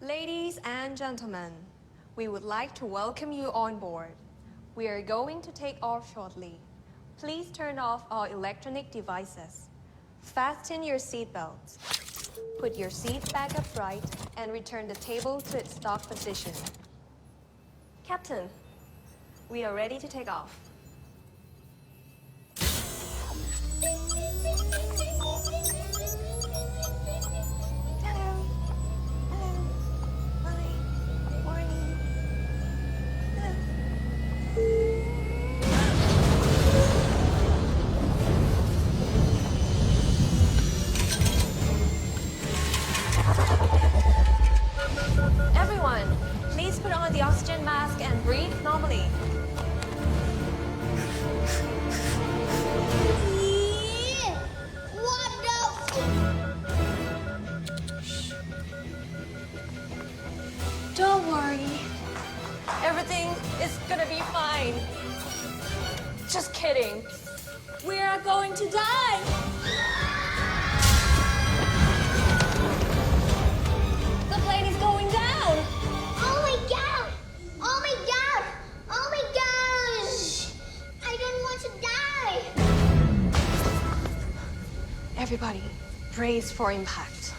Ladies and gentlemen, we would like to welcome you on board. We are going to take off shortly. Please turn off all electronic devices. Fasten your seatbelts. Put your seat back upright and return the table to its stock position. Captain, we are ready to take off. Hello. Hello. Hi. Morning. Everyone, please put on the oxygen mask and breathe normally. What the? Don't worry. Everything is gonna be fine. Just kidding. We are going to die. The plane is going down. Oh my god! Oh my god! Oh my gosh! I don't want to die! Everybody, brace for impact.